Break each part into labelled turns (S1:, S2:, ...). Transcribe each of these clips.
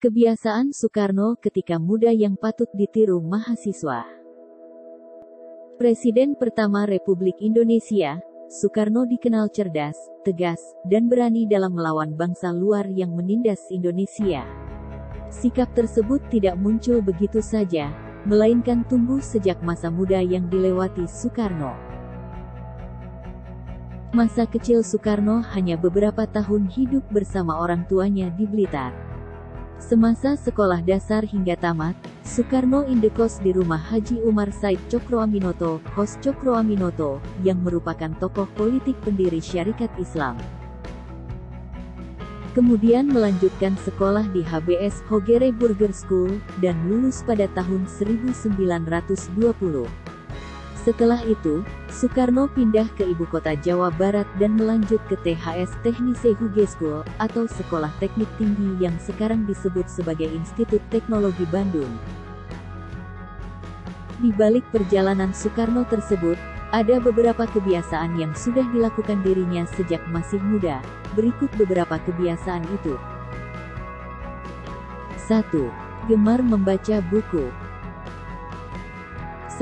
S1: Kebiasaan Soekarno ketika muda yang patut ditiru mahasiswa. Presiden pertama Republik Indonesia, Soekarno dikenal cerdas, tegas, dan berani dalam melawan bangsa luar yang menindas Indonesia. Sikap tersebut tidak muncul begitu saja, melainkan tumbuh sejak masa muda yang dilewati Soekarno. Masa kecil Soekarno hanya beberapa tahun hidup bersama orang tuanya di Blitar. Semasa sekolah dasar hingga tamat, Soekarno indekos di rumah Haji Umar Said Cokroaminoto, Hos Cokroaminoto, yang merupakan tokoh politik pendiri Syarikat Islam. Kemudian melanjutkan sekolah di HBS Hogere Burger School, dan lulus pada tahun 1920. Setelah itu, Soekarno pindah ke ibu kota Jawa Barat dan melanjut ke THS Technische Hogeschool, atau Sekolah Teknik Tinggi yang sekarang disebut sebagai Institut Teknologi Bandung. Di balik perjalanan Soekarno tersebut, ada beberapa kebiasaan yang sudah dilakukan dirinya sejak masih muda. Berikut beberapa kebiasaan itu. 1. Gemar membaca buku.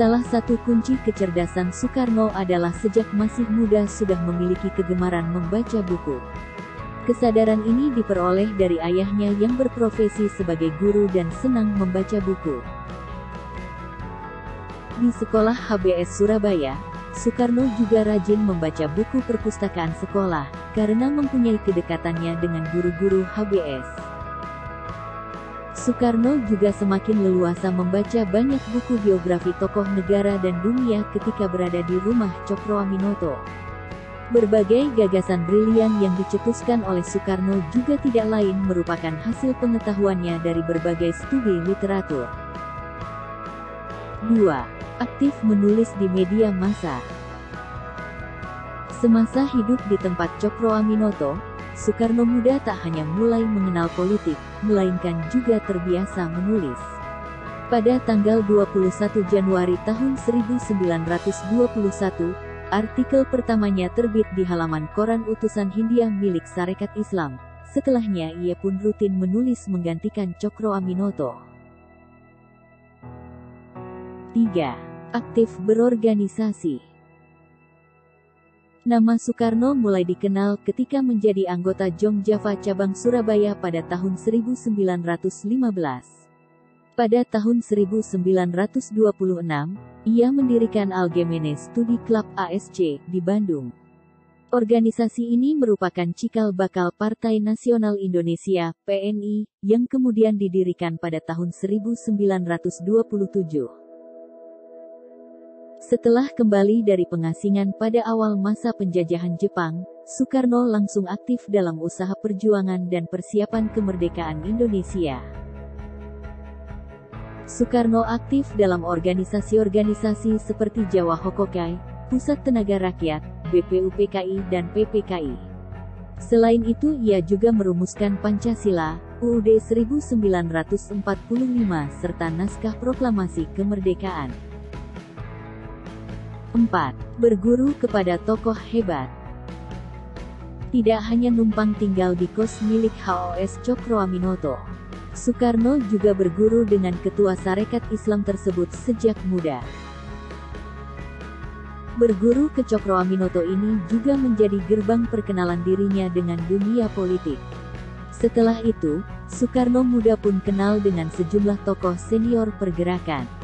S1: Salah satu kunci kecerdasan Soekarno adalah sejak masih muda sudah memiliki kegemaran membaca buku. Kesadaran ini diperoleh dari ayahnya yang berprofesi sebagai guru dan senang membaca buku. Di sekolah HBS Surabaya, Soekarno juga rajin membaca buku perpustakaan sekolah, karena mempunyai kedekatannya dengan guru-guru HBS. Soekarno juga semakin leluasa membaca banyak buku biografi tokoh negara dan dunia ketika berada di rumah Cokroaminoto. Berbagai gagasan brilian yang dicetuskan oleh Soekarno juga tidak lain merupakan hasil pengetahuannya dari berbagai studi literatur. 2. Aktif menulis di media massa. Semasa hidup di tempat Cokroaminoto, Soekarno muda tak hanya mulai mengenal politik, melainkan juga terbiasa menulis. Pada tanggal 21 Januari tahun 1921, artikel pertamanya terbit di halaman koran Utusan Hindia milik Sarekat Islam. Setelahnya ia pun rutin menulis menggantikan Cokroaminoto. 3. Aktif berorganisasi. Nama Soekarno mulai dikenal ketika menjadi anggota Jong Java Cabang Surabaya pada tahun 1915. Pada tahun 1926, ia mendirikan Algemene Studi Club ASC di Bandung. Organisasi ini merupakan cikal bakal Partai Nasional Indonesia (PNI) yang kemudian didirikan pada tahun 1927. Setelah kembali dari pengasingan pada awal masa penjajahan Jepang, Soekarno langsung aktif dalam usaha perjuangan dan persiapan kemerdekaan Indonesia. Soekarno aktif dalam organisasi-organisasi seperti Jawa Hokokai, Pusat Tenaga Rakyat, BPUPKI dan PPKI. Selain itu ia juga merumuskan Pancasila, UUD 1945 serta naskah proklamasi kemerdekaan. 4. Berguru kepada tokoh hebat. Tidak hanya numpang tinggal di kos milik HOS Cokroaminoto, Soekarno juga berguru dengan ketua Sarekat Islam tersebut sejak muda. Berguru ke Cokroaminoto ini juga menjadi gerbang perkenalan dirinya dengan dunia politik. Setelah itu, Soekarno muda pun kenal dengan sejumlah tokoh senior pergerakan.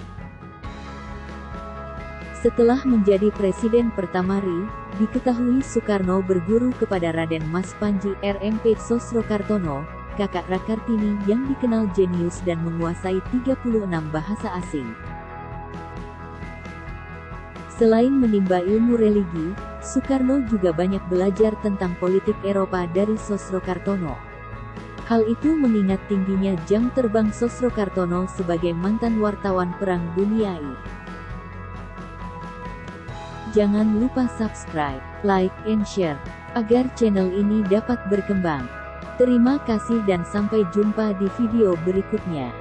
S1: Setelah menjadi presiden pertama RI, diketahui Soekarno berguru kepada Raden Mas Panji RMP Sosrokartono, kakak Rakartini yang dikenal jenius dan menguasai 36 bahasa asing. Selain menimba ilmu religi, Soekarno juga banyak belajar tentang politik Eropa dari Sosrokartono. Hal itu mengingat tingginya jam terbang Sosrokartono sebagai mantan wartawan Perang Dunia I. Jangan lupa subscribe, like, and share, agar channel ini dapat berkembang. Terima kasih dan sampai jumpa di video berikutnya.